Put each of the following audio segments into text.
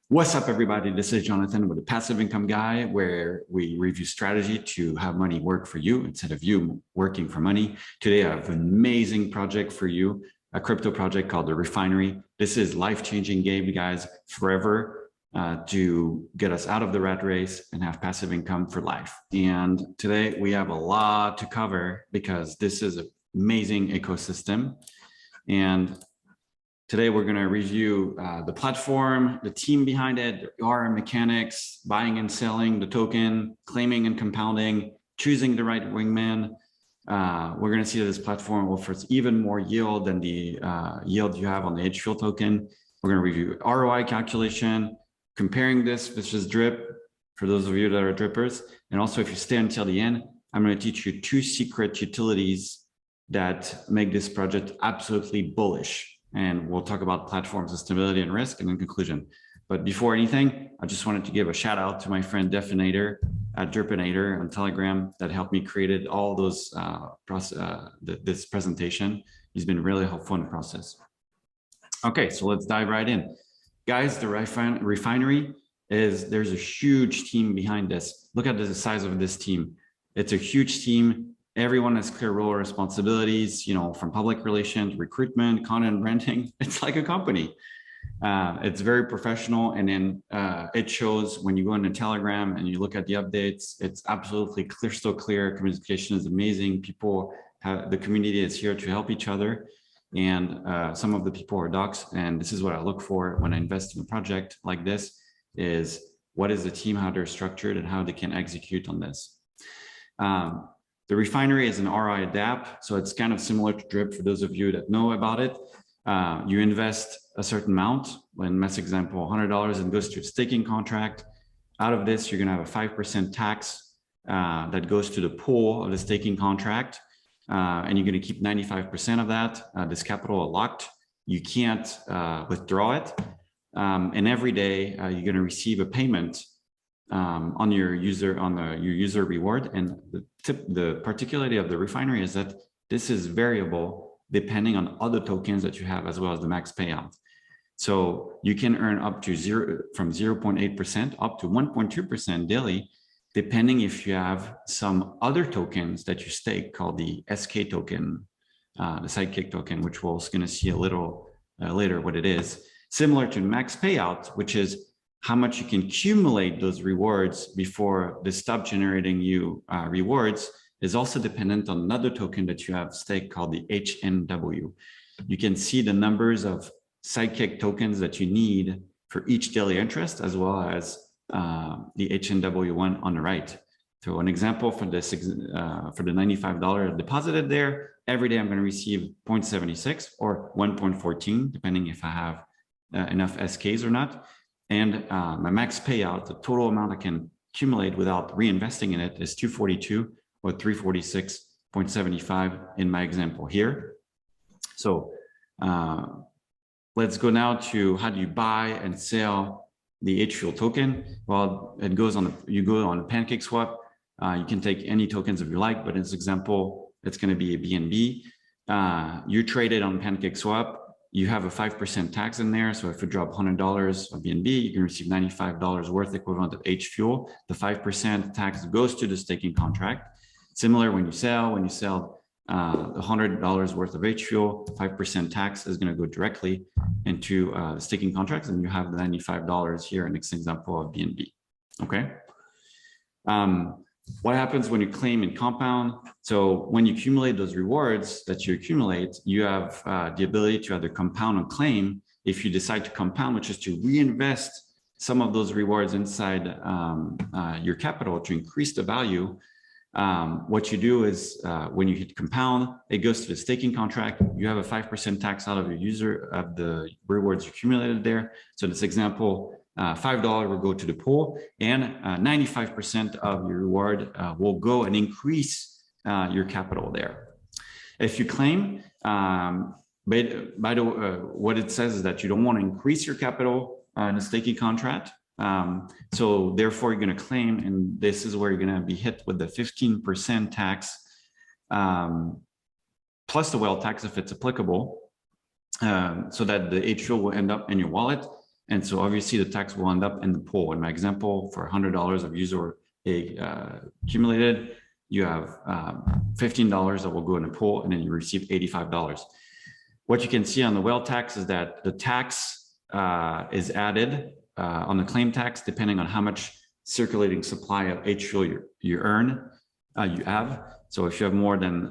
What's up, everybody? This is Jonathan with the Passive Income Guy, where we review strategy to have money work for you instead of you working for money. Today, I have an amazing project for you, a crypto project called the Refinery. This is life-changing game, guys, forever to get us out of the rat race and have passive income for life. And today, we have a lot to cover because this is an amazing ecosystem. And today, we're going to review the platform, the team behind it, the RM mechanics, buying and selling the token, claiming and compounding, choosing the right wingman. We're going to see that this platform offers even more yield than the yield you have on the HFuel token. We're going to review ROI calculation, comparing this versus drip for those of you that are drippers. And also, if you stay until the end, I'm going to teach you 2 secret utilities that make this project absolutely bullish. And we'll talk about platform sustainability and risk and in conclusion. But before anything, I just wanted to give a shout out to my friend Definator at Dripinator on Telegram that helped me create all those this presentation. He's been really helpful in the process. Okay, so let's dive right in. Guys, the Refinery there's a huge team behind this. Look at the size of this team. It's a huge team. Everyone has clear role responsibilities, from public relations, recruitment, content branding. It's like a company. It's very professional. And then it shows when you go into Telegram and you look at the updates, it's absolutely crystal clear. Communication is amazing. The community is here to help each other. And some of the people are docs. And this is what I look for when I invest in a project like this is what is the team, how they're structured and how they can execute on this. The Refinery is an ROI DApp, so it's kind of similar to Drip for those of you that know about it. You invest a certain amount, in this example, $100, and goes to a staking contract. Out of this, you're going to have a 5% tax that goes to the pool of the staking contract, and you're going to keep 95% of that. This capital locked. You can't withdraw it, and every day you're going to receive a payment on your user reward. And the particularity of the Refinery is that this is variable depending on other tokens that you have as well as the max payout. So you can earn up to from 0.8% up to 1.2% daily, depending if you have some other tokens that you stake called the SK token, the sidekick token, which we're going to see a little later what it is. Similar to max payout, which is how much you can accumulate those rewards before they stop generating you rewards, is also dependent on another token that you have staked called the HNW. You can see the numbers of sidekick tokens that you need for each daily interest, as well as the HNW one on the right. So an example for this, for the $95 deposited there, every day I'm going to receive 0.76 or 1.14, depending if I have enough SKs or not. And my max payout, the total amount I can accumulate without reinvesting in it, is 242 or 346.75 in my example here. So let's go now to how do you buy and sell the HFuel token? Well, it goes on you go on PancakeSwap. You can take any tokens if you like, but in this example, it's going to be a BNB. You trade it on PancakeSwap. You have a 5% tax in there. So if you drop $100 of BNB, you can receive $95 worth equivalent of HFuel. The 5% tax goes to the staking contract. Similar when you sell $100 worth of HFuel, 5% tax is going to go directly into the staking contracts, and you have the $95 here in this example of BNB. Okay. What happens when you claim and compound? So when you accumulate those rewards that you accumulate, you have the ability to either compound or claim. If you decide to compound, which is to reinvest some of those rewards inside your capital to increase the value, what you do is when you hit compound, it goes to the staking contract. You have a 5% tax out of the rewards you accumulated there. So in this example, $5 will go to the pool, and 95% of your reward will go and increase your capital there. If you claim, what it says is that you don't want to increase your capital in a staking contract. So therefore, you're going to claim, and this is where you're going to be hit with the 15% tax plus the whale tax if it's applicable, so that the HFuel will end up in your wallet. And so obviously the tax will end up in the pool. In my example, for $100 of user accumulated, you have $15 that will go in the pool, and then you receive $85. What you can see on the whale tax is that the tax is added on the claim tax, depending on how much circulating supply of HFUel you have. So if you have more than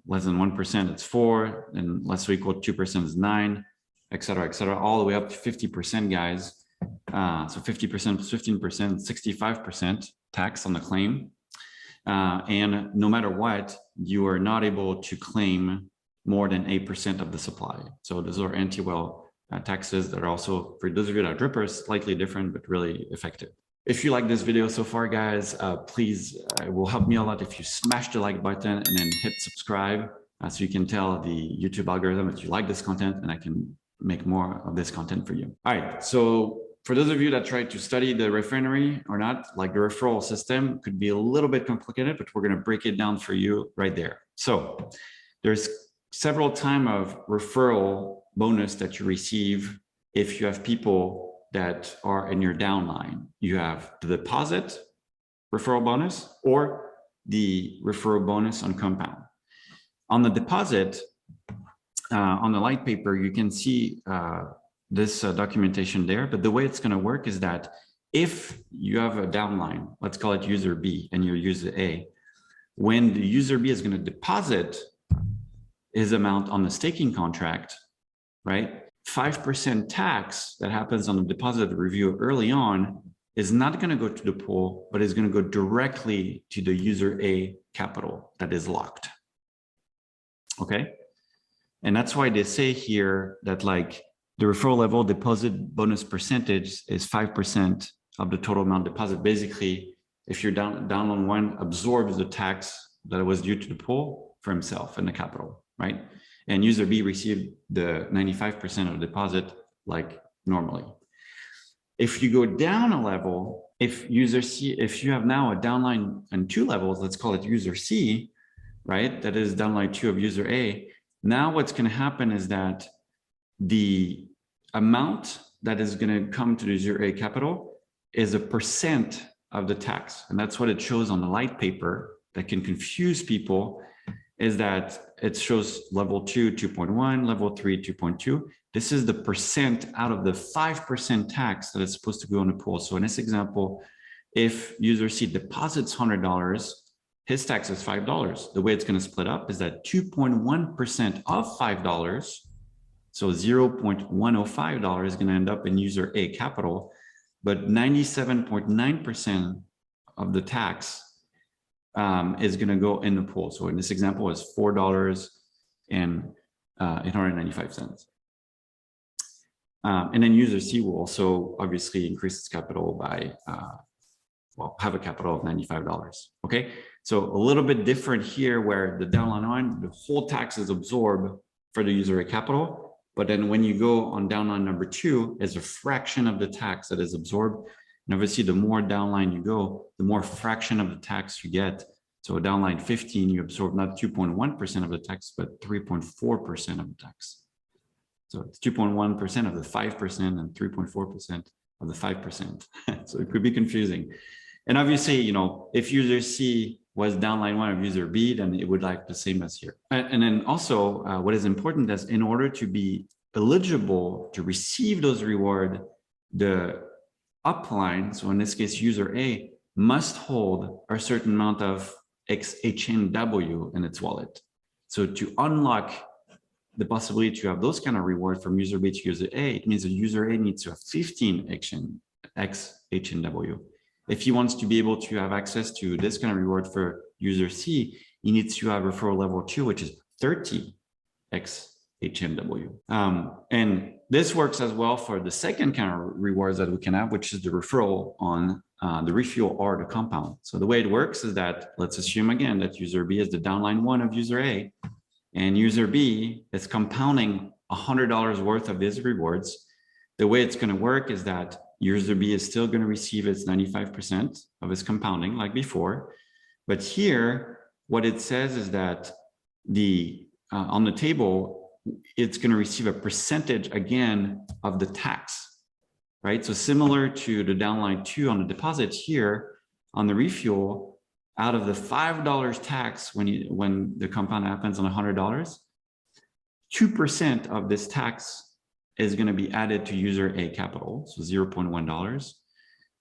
less than 1%, it's 4, and less or equal to 2% is 9, et cetera, all the way up to 50%, guys. So 50% plus 15%, 65% tax on the claim. And no matter what, you are not able to claim more than 8% of the supply. So those are anti-whale taxes that are also, for those of you that are drippers, slightly different, but really effective. If you like this video so far, guys, please, it will help me a lot if you smash the like button and then hit subscribe so you can tell the YouTube algorithm that you like this content and I can make more of this content for you. All right, so for those of you that try to study the refinery or not, like the referral system could be a little bit complicated, but we're going to break it down for you right there. So there's several types of referral bonus that you receive if you have people that are in your downline. You have the deposit referral bonus or the referral bonus on compound. On the deposit, on the light paper, you can see this documentation there, but the way it's going to work is that if you have a downline, let's call it user B and you're user A, when the user B is going to deposit his amount on the staking contract, right? 5% tax that happens on the deposit review early on is not going to go to the pool, but is going to go directly to the user A capital that is locked. Okay. And that's why they say here that like the referral level deposit bonus percentage is 5% of the total amount deposit. Basically, if you're down on one, absorbs the tax that was due to the pool for himself and the capital, right? And user B received the 95% of the deposit like normally. If you go down a level, if user C, if you have now a downline on 2 levels, let's call it user C, right? That is downline 2 of user A. Now what's going to happen is that the amount that is going to come to the user A capital is a percent of the tax. And that's what it shows on the light paper that can confuse people, is that it shows level 2, 2.1, level 3, 2.2. This is the percent out of the 5% tax that is supposed to go in the pool. So in this example, if user C deposits $100, his tax is $5. The way it's going to split up is that 2.1% of $5, so $0.105 is going to end up in user A capital, but 97.9% of the tax is going to go in the pool. So in this example, it's $4.895. And then user C will also obviously increase its capital by, well, have a capital of $95. Okay, so a little bit different here where the downline one, the whole tax is absorbed for the user A capital. But then when you go on downline number 2, is a fraction of the tax that is absorbed. And obviously, the more downline you go, the more fraction of the tax you get. So downline 15, you absorb not 2.1% of the tax, but 3.4% of the tax. So it's 2.1% of the 5% and 3.4% of the 5%. So it could be confusing. And obviously, you know, if user C was downline 1 of user B, then it would like the same as here. And then also what is important is in order to be eligible to receive those rewards, the upline, so in this case, user A, must hold a certain amount of XHNW in its wallet. So to unlock the possibility to have those kind of rewards from user B to user A, it means that user A needs to have 15 XHNW. If he wants to be able to have access to this kind of reward for user C, he needs to have referral level 2, which is 30 XHNW. And this works as well for the second kind of rewards that we can have, which is the referral on the refuel or the compound. So the way it works is that, let's assume again that user B is the downline 1 of user A, and user B is compounding $100 worth of these rewards. The way it's going to work is that user B is still going to receive its 95% of its compounding like before. But here, what it says is that the on the table, it's going to receive a percentage again of the tax, right? So similar to the downline 2 on the deposit here on the refuel, out of the $5 tax when the compound happens on $100, 2% of this tax is going to be added to user A capital, so $0.1,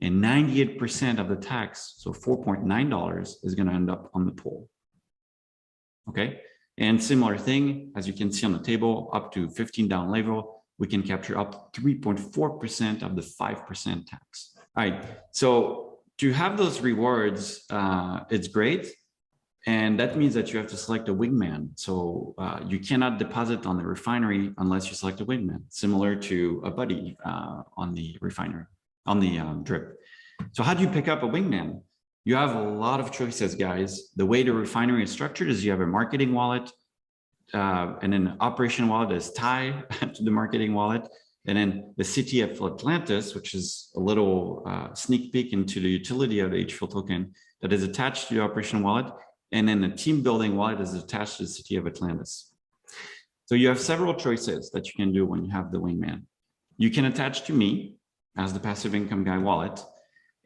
and 98% of the tax, so $4.9, is going to end up on the pool. Okay, and similar thing, as you can see on the table, up to 15 down level, we can capture up to 3.4% of the 5% tax. All right, so to have those rewards, it's great. And that means that you have to select a wingman. So you cannot deposit on the refinery unless you select a wingman, similar to a buddy on the refinery, on the drip. So how do you pick up a wingman? You have a lot of choices, guys. The way the refinery is structured is you have a marketing wallet and then an operation wallet that is tied to the marketing wallet. And then the city of Atlantis, which is a little sneak peek into the utility of the HFuel token that is attached to the operation wallet. And then the team building wallet is attached to the city of Atlantis. So you have several choices that you can do when you have the wingman. You can attach to me as the passive income guy wallet.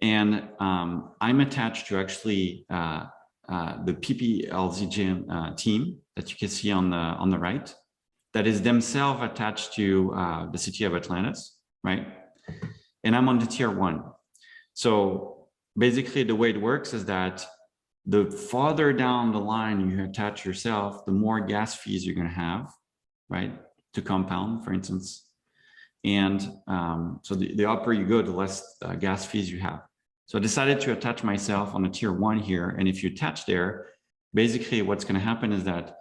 And I'm attached to actually the PPLZ team that you can see on the right, that is themselves attached to the city of Atlantis, right? And I'm on the tier 1. So basically the way it works is that the farther down the line you attach yourself, the more gas fees you're going to have, right? To compound, for instance. And so the upper you go, the less gas fees you have. So I decided to attach myself on a tier 1 here. And if you attach there, basically what's going to happen is that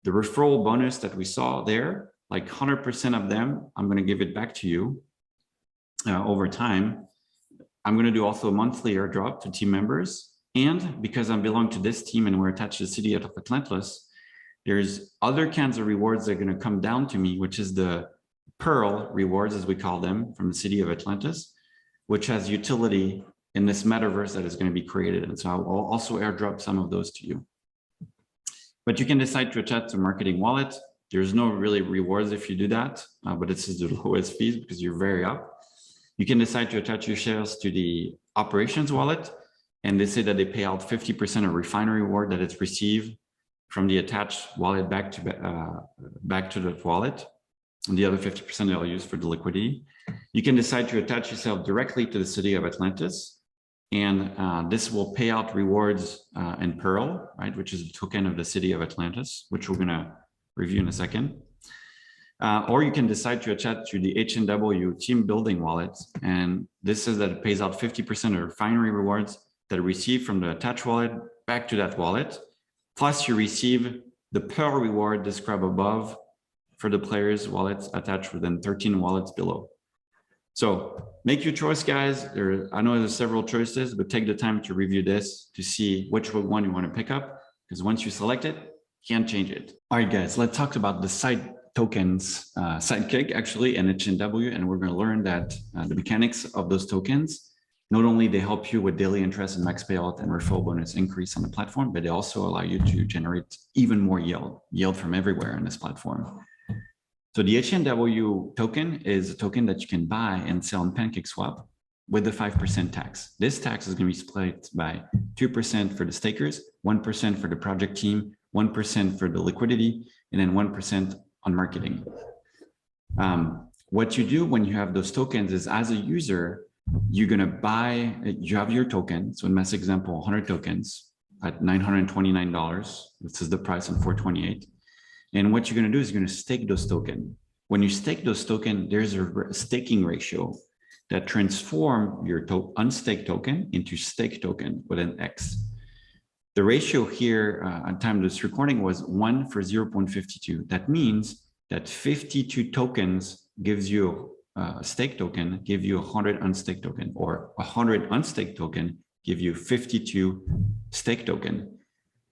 the referral bonus that we saw there, like 100% of them, I'm going to give it back to you over time. I'm going to do also a monthly airdrop to team members. And because I belong to this team and we're attached to the city of Atlantis, there's other kinds of rewards that are going to come down to me, which is the Pearl rewards, as we call them, from the city of Atlantis, which has utility in this metaverse that is going to be created. And so I'll also airdrop some of those to you. But you can decide to attach a marketing wallet. There's no really rewards if you do that, but this is the lowest fees because you're very up. You can decide to attach your shares to the operations wallet. And they say that they pay out 50% of refinery reward that it's received from the attached wallet back to that wallet. And the other 50% they'll use for the liquidity. You can decide to attach yourself directly to the city of Atlantis. And this will pay out rewards in Pearl, right, which is a token of the city of Atlantis, which we're going to review in a second. Or you can decide to attach to the H&W team building wallet. And this says that it pays out 50% of refinery rewards that are received from the attached wallet back to that wallet. Plus, you receive the Pearl reward described above for the players' wallets attached within 13 wallets below. So make your choice, guys. I know there's several choices, but take the time to review this to see which one you want to pick up, because once you select it, you can't change it. All right, guys, let's talk about the side tokens, Sidekick actually, and H&W, and we're going to learn that the mechanics of those tokens, not only they help you with daily interest and max payout and referral bonus increase on the platform, but they also allow you to generate even more yield from everywhere on this platform. So the H&W token is a token that you can buy and sell on PancakeSwap with the 5% tax. This tax is going to be split by 2% for the stakers, 1% for the project team, 1% for the liquidity, and then 1% on marketing. What you do when you have those tokens is, as a user, you're going to buy, you have your token. So in my example, 100 tokens at $929. This is the price on 428. And what you're going to do is you're going to stake those tokens. When you stake those tokens, there's a staking ratio that transforms your unstaked token into stake token with an X. The ratio here at time of this recording was 1 for 0.52. That means that 52 tokens gives you a stake token, give you 100 unstaked token, or 100 unstaked token give you 52 stake token.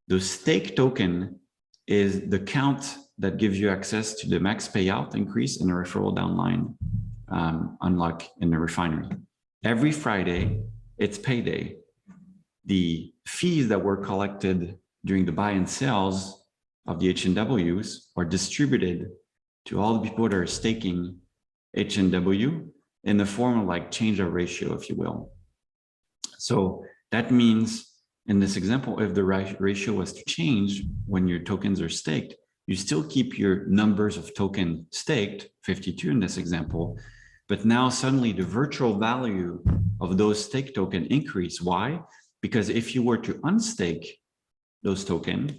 The stake token is the count that gives you access to the max payout increase in the referral downline unlock in the refinery. Every Friday, it's payday. The fees that were collected during the buy and sells of the H&Ws are distributed to all the people that are staking H&W in the form of like change of ratio, if you will. So that means in this example, if the ratio was to change when your tokens are staked, you still keep your numbers of token staked, 52 in this example, but now suddenly the virtual value of those staked token increase. Why? Because if you were to unstake those tokens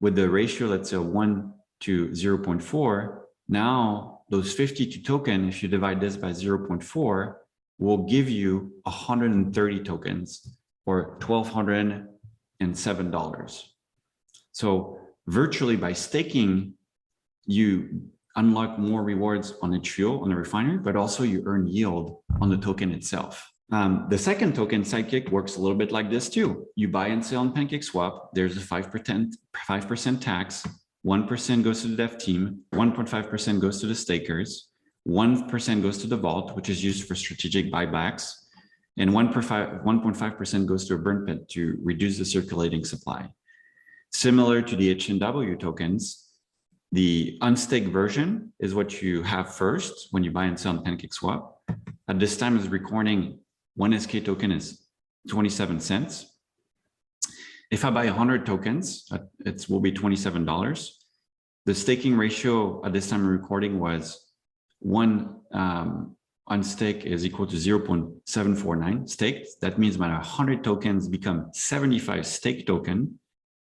with the ratio, let's say 1 to 0.4, now those 52 token, if you divide this by 0.4, will give you 130 tokens or $1,207. So virtually by staking, you unlock more rewards on each fuel on the refinery, but also you earn yield on the token itself. The second token, Sidekick, works a little bit like this too. You buy and sell on PancakeSwap. There's a 5% tax. 1% goes to the dev team. 1.5% goes to the stakers. 1% goes to the vault, which is used for strategic buybacks. And 1.5% goes to a burn pit to reduce the circulating supply. Similar to the H&W tokens, the unstaked version is what you have first when you buy and sell on PancakeSwap. At this time of recording, 1 SK token is 27 cents. If I buy 100 tokens, it will be $27. The staking ratio at this time of recording was 1 unstake is equal to 0.749 staked. That means my 100 tokens become 75 stake token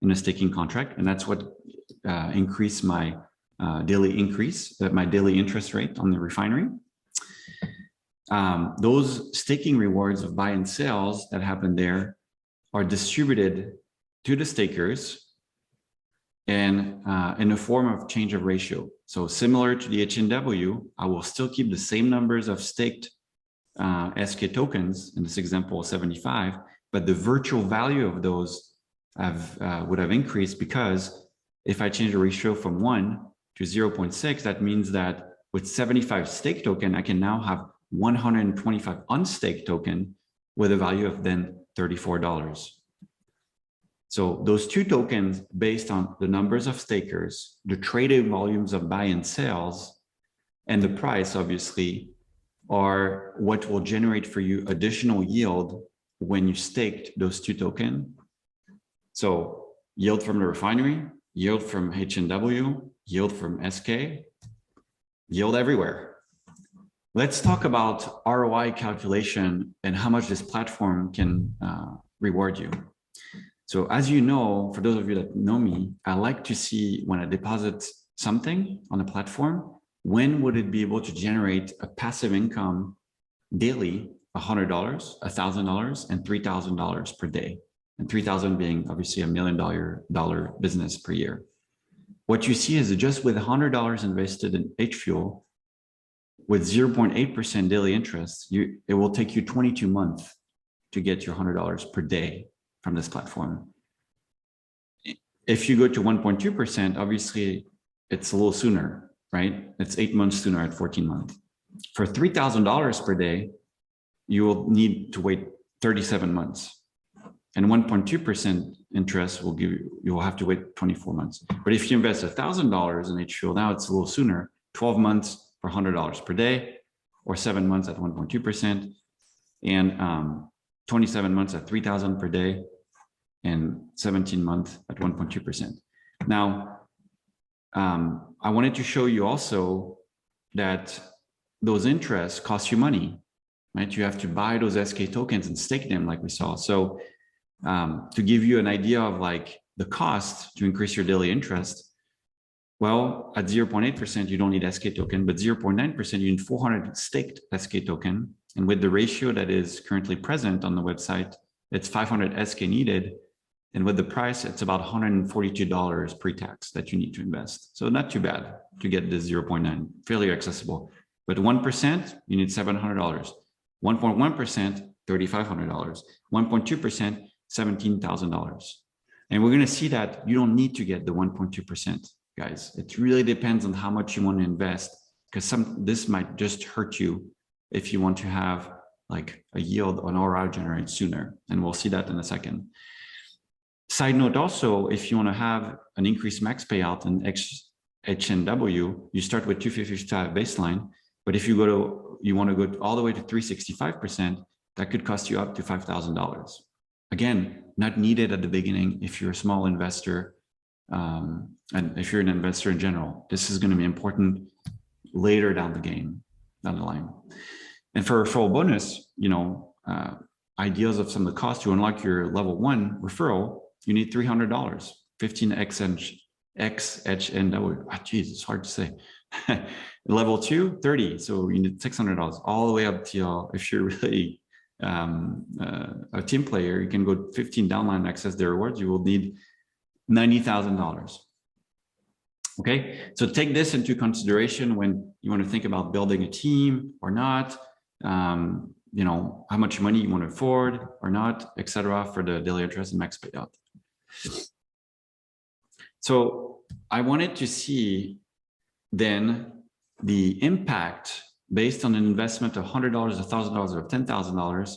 in a staking contract. And that's what increased my daily interest rate on the refinery. Those staking rewards of buy and sales that happen there are distributed to the stakers and in the form of change of ratio. So similar to the H&W, I will still keep the same numbers of staked SK tokens, in this example 75, but the virtual value of those would have increased, because if I change the ratio from 1 to 0.6, that means that with 75 stake token, I can now have 125 unstaked token with a value of then $34. So those two tokens, based on the numbers of stakers, the traded volumes of buy and sales, and the price, obviously, are what will generate for you additional yield when you staked those two tokens. So yield from the refinery, yield from H&W, yield from SK, yield everywhere. Let's talk about ROI calculation and how much this platform can reward you. So as you know, for those of you that know me, I like to see when I deposit something on a platform, when would it be able to generate a passive income daily, $100, $1,000, and $3,000 per day. And 3,000 being obviously $1 million business per year. What you see is just with $100 invested in H-Fuel, with 0.8% daily interest, it will take you 22 months to get your $100 per day from this platform. If you go to 1.2%, obviously it's a little sooner, right? It's 8 months sooner at 14 months. For $3,000 per day, you will need to wait 37 months. And 1.2% interest will give you will have to wait 24 months. But if you invest $1,000 in H-Fuel, now it's a little sooner, 12 months for $100 per day, or 7 months at 1.2%, and 27 months at 3,000 per day, and 17 months at 1.2%. Now, I wanted to show you also that those interests cost you money, right? You have to buy those SK tokens and stake them like we saw. So to give you an idea of like the cost to increase your daily interest, well, at 0.8%, you don't need SK token, but 0.9%, you need 400 staked SK token. And with the ratio that is currently present on the website, it's 500 SK needed. And with the price, it's about $142 pre-tax that you need to invest. So not too bad to get this 0.9, fairly accessible. But 1%, you need $700. 1.1%, $3,500. 1.2%, $17,000. And we're going to see that you don't need to get the 1.2%, guys. It really depends on how much you want to invest, because this might just hurt you if you want to have like a yield on ROI generate sooner. And we'll see that in a second. Side note also, if you want to have an increased max payout in H&W, you start with 255 baseline. But if you want to go all the way to 365%, that could cost you up to $5,000. Again, not needed at the beginning if you're a small investor, and if you're an investor in general. This is going to be important later down the line. And for referral bonus, ideas of some of the costs to unlock your level 1 referral, you need $300, 15x HNW. Geez, it's hard to say. Level 2, 30. So you need $600 all the way up till, if you're really a team player, you can go 15 downline, access the rewards. You will need $90,000. Okay, so take this into consideration when you want to think about building a team or not. How much money you want to afford or not, etc., for the daily interest and max payout. So I wanted to see then the impact based on an investment of $100, $1,000, or $10,000.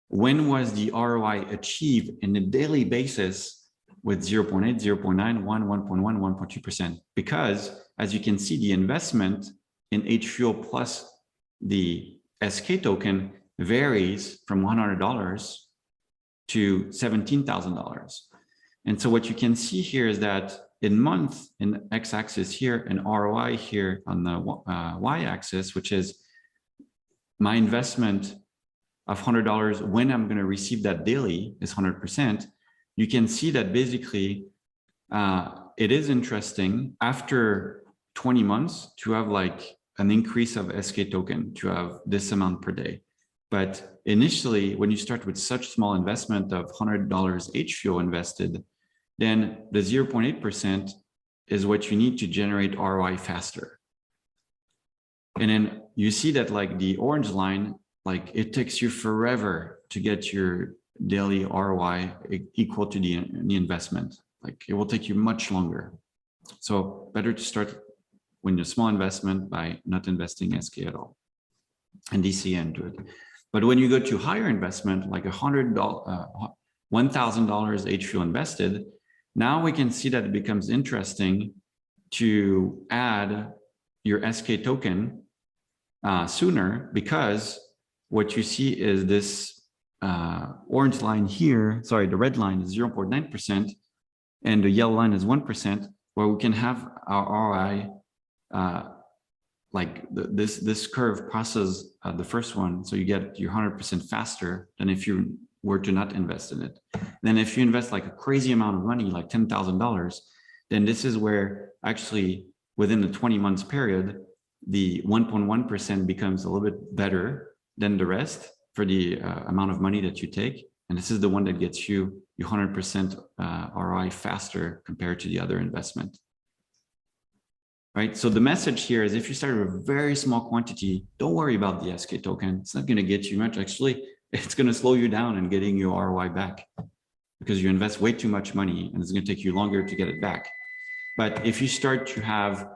When was the ROI achieved in a daily basis with 0.8, 0.9, 1, 1.1, 1.2%? Because as you can see, the investment in H-Fuel plus the SK token varies from $100 to $17,000. And so what you can see here is that in month, in x-axis here, and ROI here on the y-axis, which is my investment of $100 when I'm going to receive that daily is 100%. You can see that basically it is interesting after 20 months to have like an increase of SK token, to have this amount per day. But initially, when you start with such small investment of $100 H-Fuel invested, then the 0.8% is what you need to generate ROI faster. And then you see that like the orange line, like it takes you forever to get your daily ROI equal to the investment. Like it will take you much longer. So better to start when you're small investment by not investing SK at all and DC into it. But when you go to higher investment, like $1,000 H-Fuel invested, now we can see that it becomes interesting to add your SK token sooner, because what you see is this orange line here, sorry, the red line is 0.9% and the yellow line is 1%, where we can have our ROI like this curve crosses the first one, so you get your 100% faster than if you were to not invest in it. Then if you invest like a crazy amount of money, like $10,000, then this is where actually within the 20 months period, the 1.1% becomes a little bit better than the rest for the amount of money that you take. And this is the one that gets you your 100% ROI faster compared to the other investment. Right. So the message here is if you start with a very small quantity, don't worry about the SK token. It's not going to get you much. Actually, it's going to slow you down in getting your ROI back because you invest way too much money and it's going to take you longer to get it back. But if you start to have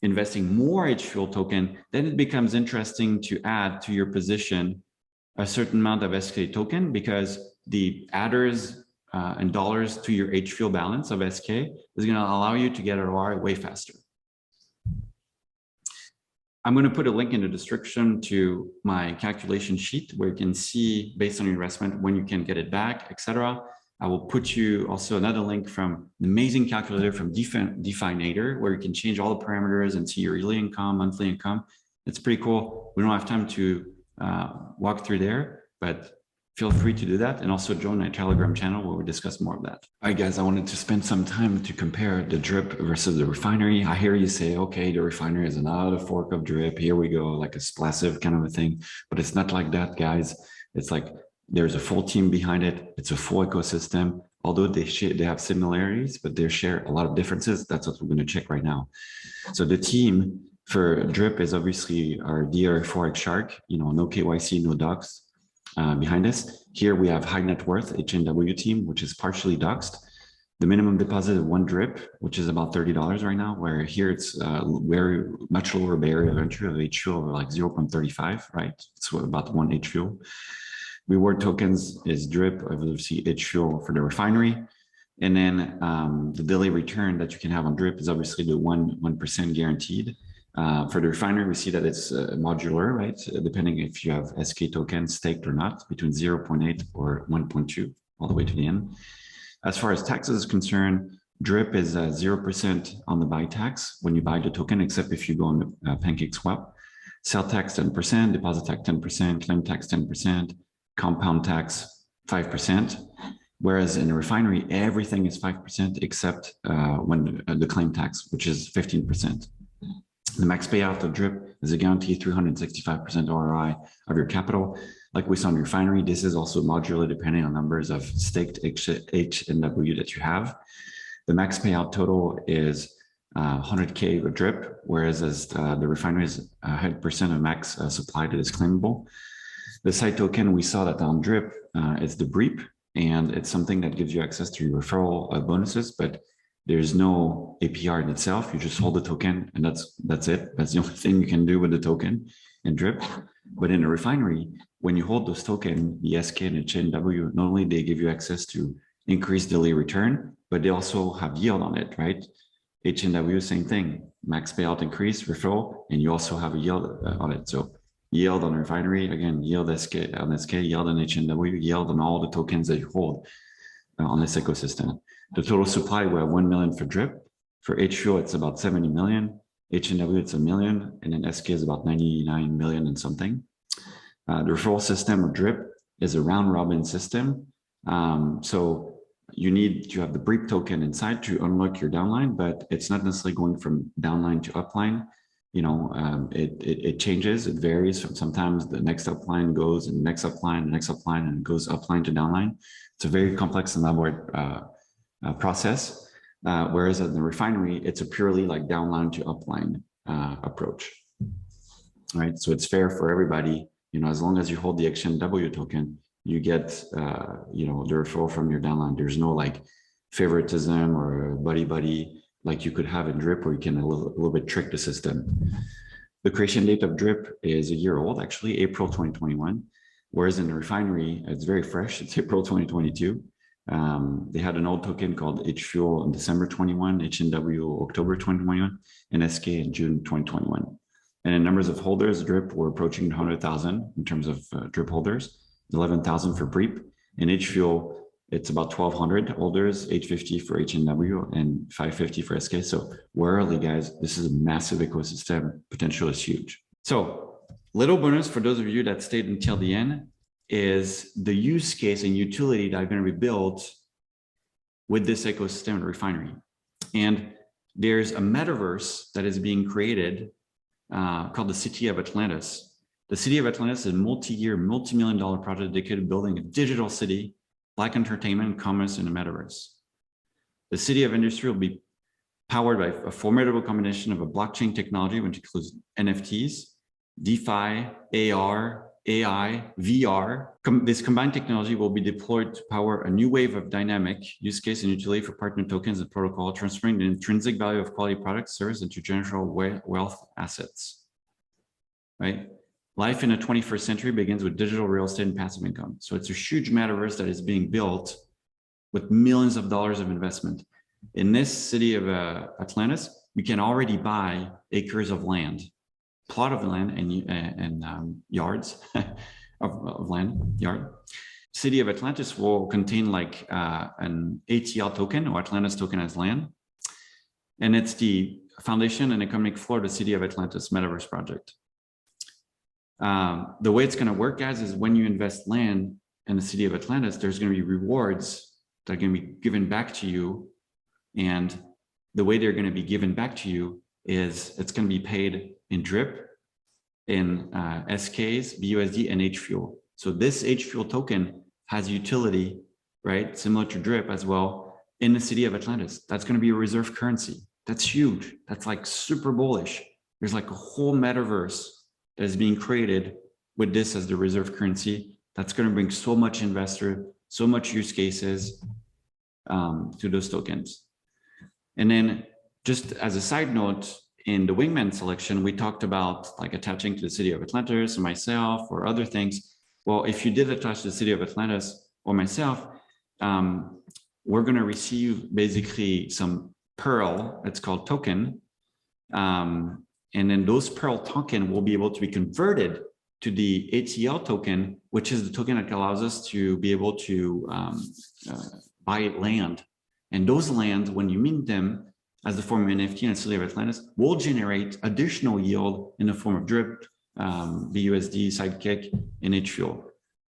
investing more H-Fuel token, then it becomes interesting to add to your position a certain amount of SK token, because the adders and dollars to your H-Fuel balance of SK is going to allow you to get a ROI way faster. I'm going to put a link in the description to my calculation sheet where you can see based on your investment when you can get it back, etc. I will put you also another link from an amazing calculator from Definator where you can change all the parameters and see your yearly income, monthly income. It's pretty cool. We don't have time to walk through there, but feel free to do that, and also join my Telegram channel where we discuss more of that. All right, guys, I wanted to spend some time to compare the drip versus the refinery. I hear you say, okay, the refinery is another fork of drip. Here we go, like a splassive kind of a thing, but it's not like that, guys. It's like there's a full team behind it. It's a full ecosystem. Although they have similarities, but they share a lot of differences. That's what we're going to check right now. So the team for drip is obviously our DR4X Shark, no KYC, no docs. Behind us. Here we have high net worth HNW team, which is partially doxed. The minimum deposit of one drip, which is about $30 right now, where here it's very much lower barrier of entry of H-Fuel, like 0.35, right? It's about one H-Fuel. Reward tokens is drip, obviously H-Fuel for the refinery. And then the daily return that you can have on drip is obviously the 1% guaranteed. For the refinery, we see that it's modular, right? Depending if you have SK tokens staked or not, between 0.8 or 1.2, all the way to the end. As far as taxes is concerned, DRIP is 0% on the buy tax when you buy the token, except if you go on the Pancake Swap. Sell tax 10%, deposit tax 10%, claim tax 10%, compound tax 5%. Whereas in a refinery, everything is 5% except when the claim tax, which is 15%. The max payout of DRIP is a guaranteed 365% ROI of your capital. Like we saw in refinery, this is also modular depending on numbers of staked H&W that you have. The max payout total is 100K with DRIP, whereas as the refinery is 100% of max supply that is claimable. The side token, we saw that on DRIP, it's the BREEP, and it's something that gives you access to your referral bonuses, but there's no APR in itself. You just hold the token and that's it. That's the only thing you can do with the token in DRIP. But in a refinery, when you hold those tokens, the SK and H&W, not only they give you access to increased daily return, but they also have yield on it, right? H&W, same thing, max payout increase, referral, and you also have a yield on it. So yield on refinery, again, yield on SK, yield on H&W, yield on all the tokens that you hold on this ecosystem. The total supply, we have 1 million for DRIP. For H-Fuel, it's about 70 million. H&W, it's 1 million. And then SK is about 99 million and something. The referral system of DRIP is a round robin system. So you need to have the BREEP token inside to unlock your downline, but it's not necessarily going from downline to upline. You know, it changes, it varies from sometimes the next upline goes and the next upline, the next upline, and it goes upline to downline. It's a very complex and elaborate process, whereas in the refinery, it's a purely like downline to upline approach, right? So it's fair for everybody, you know, as long as you hold the H&W token, you get, you know, the referral from your downline. There's no like favoritism or buddy like you could have in DRIP, where you can a little bit trick the system. The creation date of DRIP is a year old, actually, April 2021, whereas in the refinery, it's very fresh. It's April 2022. They had an old token called H-Fuel in December 21, H&W October 2021, and SK in June 2021. And in numbers of holders, DRIP were approaching 100,000 in terms of DRIP holders, 11,000 for BREEP. In H-Fuel, it's about 1,200 holders, 850 for H&W and 550 for SK. So we're early, guys. This is a massive ecosystem. Potential is huge. So little bonus for those of you that stayed until the end is the use case and utility that are going to be built with this ecosystem and refinery. And there's a metaverse that is being created called the City of Atlantis. The City of Atlantis is a multi-year, multi-million-dollar project dedicated to building a digital city, like entertainment, commerce, and a metaverse. The City of Industry will be powered by a formidable combination of a blockchain technology, which includes NFTs, DeFi, AR, AI, VR. This combined technology will be deployed to power a new wave of dynamic use case and utility for partner tokens and protocol, transferring the intrinsic value of quality products, services into general wealth assets, right? Life in the 21st century begins with digital real estate and passive income. So it's a huge metaverse that is being built with millions of dollars of investment. In this City of Atlantis, you can already buy acres of land, plot of land and yards of land, yard. City of Atlantis will contain like an ATL token or Atlantis token as land. And it's the foundation and economic floor of the City of Atlantis metaverse project. The way it's going to work, guys, is when you invest land in the City of Atlantis, there's going to be rewards that are going to be given back to you. And the way they're going to be given back to you is it's going to be paid in DRIP, in SKs, BUSD, and H-Fuel. So this H-Fuel token has utility, right, similar to DRIP as well, in the City of Atlantis. That's going to be a reserve currency. That's huge. That's like super bullish. There's like a whole metaverse that is being created with this as the reserve currency. That's going to bring so much investor, so much use cases to those tokens. And then just as a side note, in the Wingman selection, we talked about like attaching to the City of Atlantis or myself or other things. Well, if you did attach to the City of Atlantis or myself, we're going to receive basically some Pearl, it's called token, And then those Pearl token will be able to be converted to the ATL token, which is the token that allows us to be able to buy land. And those lands, when you mint them as the form of NFT and City of Atlantis, will generate additional yield in the form of drip, BUSD, Sidekick, and HFuel.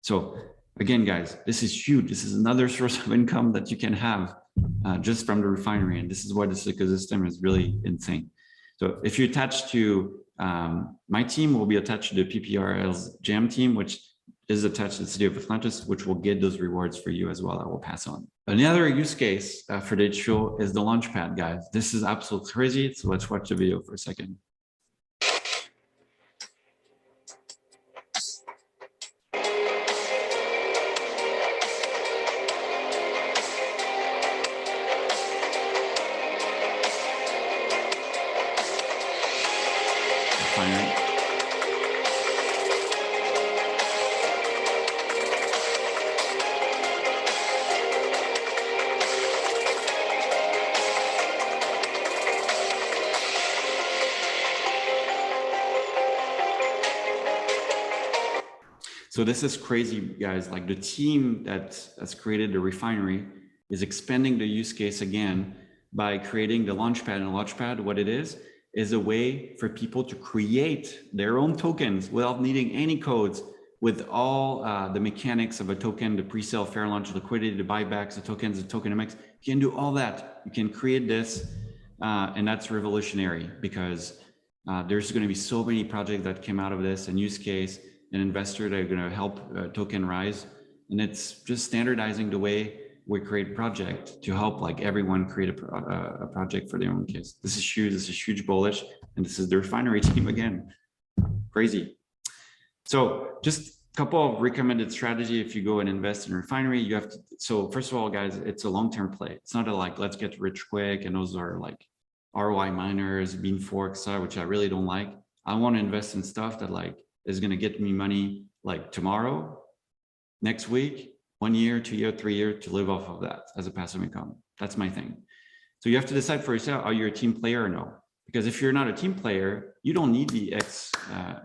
So again, guys, this is huge. This is another source of income that you can have just from the refinery. And this is why this ecosystem is really insane. So if you attach to my team, will be attached to the PPRL's Jam team, which is attached to the City of Atlantis, which will get those rewards for you as well. I will pass on. Another use case for the HFuel is the launchpad, guys. This is absolutely crazy. So let's watch the video for a second. So this is crazy, guys. Like the team that has created the refinery is expanding the use case again by creating the launchpad. And launchpad, what it is a way for people to create their own tokens without needing any codes, with all the mechanics of a token, the pre-sale, fair launch, liquidity, the buybacks, the tokens, the tokenomics. You can do all that. You can create this, and that's revolutionary because there's going to be so many projects that came out of this, and use case, an investor that are going to help token rise. And it's just standardizing the way we create project to help like everyone create a project for their own case. This is huge. This is huge bullish. And this is the refinery team again. Crazy. So just a couple of recommended strategy. If you go and invest in refinery, you have to, so first of all, guys, it's a long-term play. It's not a like, let's get rich quick. And those are like ROI miners, bean forks, which I really don't like. I want to invest in stuff that like is going to get me money like tomorrow, next week, 1 year, 2 year, 3 year, to live off of that as a passive income. That's my thing. So you have to decide for yourself, are you a team player or no? Because if you're not a team player, you don't need the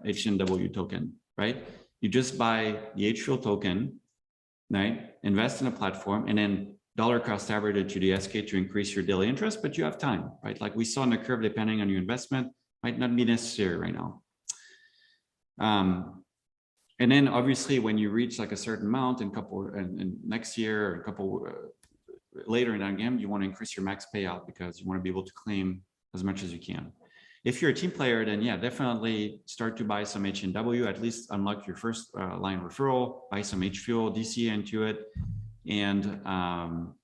HNW token, right? You just buy the HFuel token, right? Invest in a platform, and then dollar cost average it to the SK to increase your daily interest, but you have time, right? Like we saw in the curve, depending on your investment, might not be necessary right now. And then obviously when you reach like a certain amount and next year or a couple later in that game, you want to increase your max payout because you want to be able to claim as much as you can. If you're a team player, then yeah, definitely start to buy some HNW, at least unlock your first line referral, buy some HFuel, DCA into it. And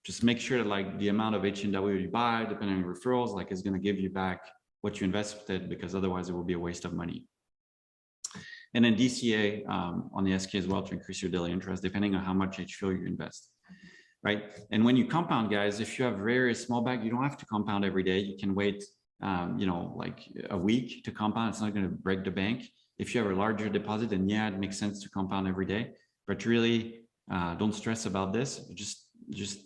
just make sure that like the amount of HNW you buy, depending on referrals, like is going to give you back what you invested, because otherwise it will be a waste of money. And then DCA on the SK as well to increase your daily interest, depending on how much HFuel you invest, right? And when you compound, guys, if you have very small bag, you don't have to compound every day. You can wait, you know, like a week to compound. It's not going to break the bank. If you have a larger deposit, then yeah, it makes sense to compound every day. But really, don't stress about this. Just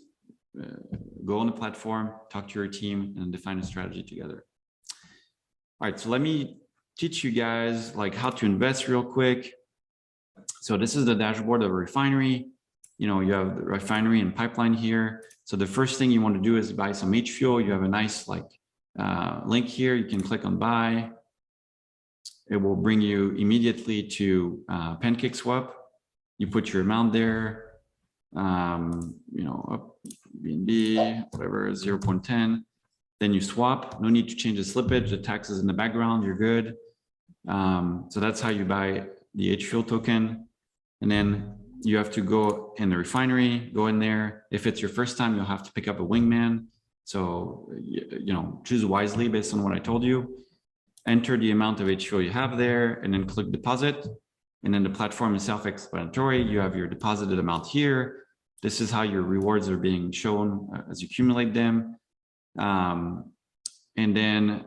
go on the platform, talk to your team, and define a strategy together. All right, so let me teach you guys like how to invest real quick. So this is the dashboard of a refinery. You know, you have the refinery and pipeline here. So the first thing you want to do is buy some HFuel. You have a nice like link here. You can click on buy. It will bring you immediately to PancakeSwap. You put your amount there, you know, BNB, whatever, 0.10. Then you swap. No need to change the slippage. The tax is in the background. You're good. So that's how you buy the HFuel token. And then you have to go in the refinery, go in there. If it's your first time, you'll have to pick up a wingman. So, you know, choose wisely based on what I told you. Enter the amount of HFuel you have there, and then click deposit. And then the platform is self-explanatory. You have your deposited amount here. This is how your rewards are being shown as you accumulate them. And then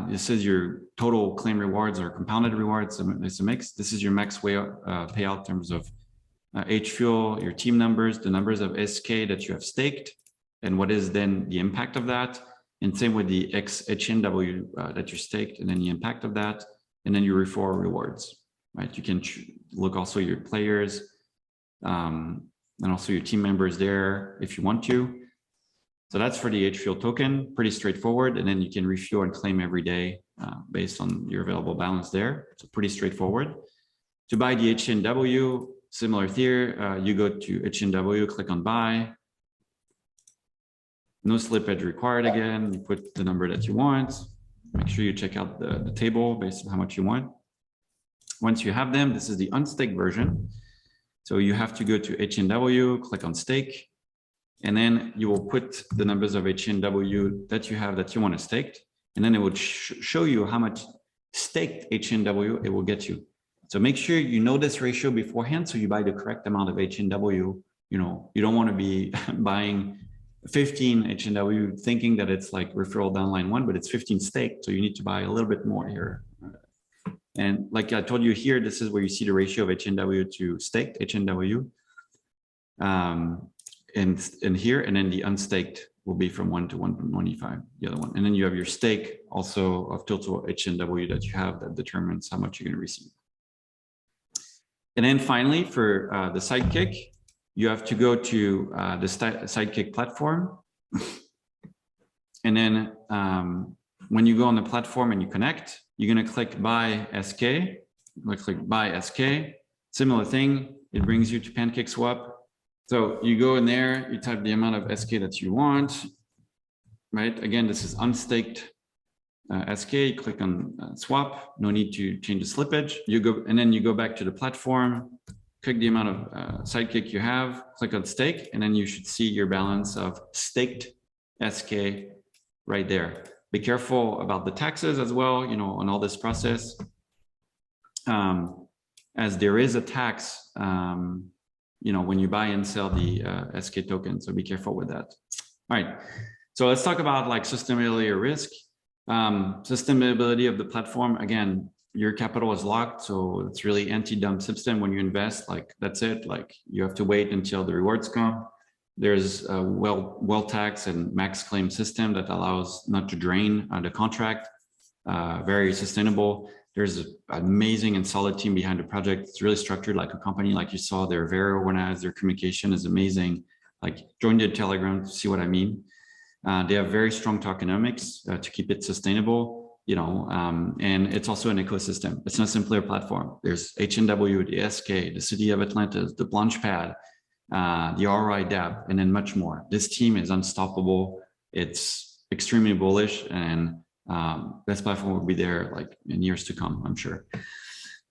this is your total claim rewards or compounded rewards. It's a mix. This is your max way payout in terms of HFuel, your team numbers, the numbers of SK that you have staked, and what is then the impact of that. And same with the HNW that you staked, and then the impact of that, and then your referral rewards, right? You can look also your players and also your team members there if you want to. So that's for the HFuel token, pretty straightforward. And then you can refuel and claim every day based on your available balance there. So pretty straightforward. To buy the HNW, similar theory, you go to HNW, click on buy. No slippage required again. You put the number that you want. Make sure you check out the table based on how much you want. Once you have them, this is the unstaked version. So you have to go to HNW, click on stake, and then you will put the numbers of HNW that you have that you want to stake, and then it will show you how much staked HNW it will get you. So make sure you know this ratio beforehand so you buy the correct amount of HNW. You know, you don't want to be buying 15 HNW thinking that it's like referral downline 1, but it's 15 staked. So you need to buy a little bit more here. And like I told you here, this is where you see the ratio of HNW to staked HNW. And here, and then the unstaked will be from 1 to 1.25, the other one. And then you have your stake also of total HNW that you have that determines how much you're going to receive. And then finally, for the Sidekick, you have to go to the Sidekick platform. And then when you go on the platform and you connect, you're going to click buy SK. You're going to click buy SK. Similar thing. It brings you to PancakeSwap. So you go in there, you type the amount of SK that you want, right? Again, this is unstaked SK. You click on swap. No need to change the slippage. You go, and then you go back to the platform, click the amount of Sidekick you have, click on stake, and then you should see your balance of staked SK right there. Be careful about the taxes as well, you know, on all this process, as there is a tax, you know, when you buy and sell the SK token. So be careful with that. All right. So let's talk about like sustainability or risk. Sustainability of the platform. Again, your capital is locked. So it's really anti-dump system. When you invest, like that's it. Like you have to wait until the rewards come. There's a well tax and max claim system that allows not to drain the contract. Very sustainable. There's an amazing and solid team behind the project. It's really structured like a company, like you saw. They're very organized. Their communication is amazing. Like join the Telegram to see what I mean. They have very strong tokenomics to keep it sustainable, you know, and it's also an ecosystem. It's not simply a platform. There's HNW, the SK, the City of Atlanta, the Launchpad, the ROI DApp, and then much more. This team is unstoppable. It's extremely bullish, and this platform will be there like in years to come, I'm sure.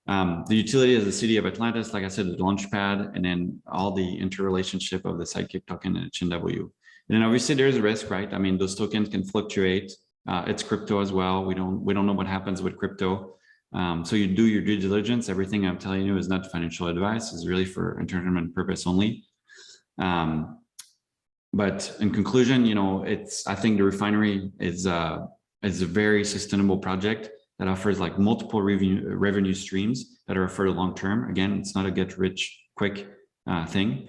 The utility is the City of Atlantis, like I said, the Launchpad, and then all the interrelationship of the Sidekick token and HNW. And then obviously there's a risk, right? I mean, those tokens can fluctuate. It's crypto as well. We don't know what happens with crypto. So you do your due diligence. Everything I'm telling you is not financial advice. It's really for entertainment purpose only. But in conclusion, you know, I think the Refinery is a very sustainable project that offers like multiple revenue streams that are for the long term. Again, it's not a get rich quick thing.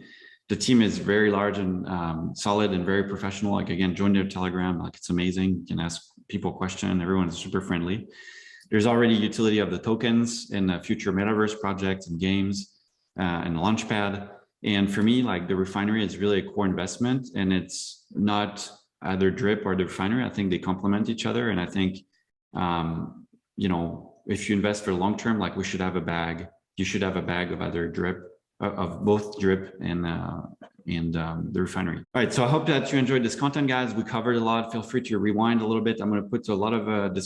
The team is very large and solid and very professional. Like again, join their Telegram. Like it's amazing. You can ask people questions. Everyone is super friendly. There's already utility of the tokens in the future metaverse projects and games and Launchpad. And for me, like the Refinery is really a core investment, and it's not either Drip or the Refinery. I think they complement each other. And I think, you know, if you invest for the long term, like we should have a bag, you should have a bag of either Drip, of both Drip and the Refinery. All right, so I hope that you enjoyed this content, guys. We covered a lot. Feel free to rewind a little bit. I'm going to put a lot of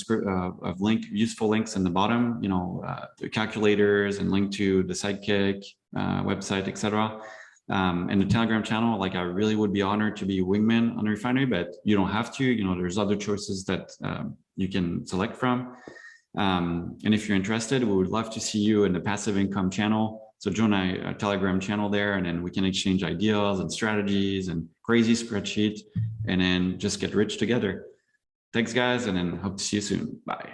useful links in the bottom, you know, the calculators and link to the Sidekick website, etc. And the Telegram channel. Like I really would be honored to be a wingman on the Refinery, but you don't have to. You know, there's other choices that you can select from. And if you're interested, we would love to see you in the passive income channel. So join a Telegram channel there, and then we can exchange ideas and strategies and crazy spreadsheets, and then just get rich together. Thanks, guys, and then hope to see you soon. Bye.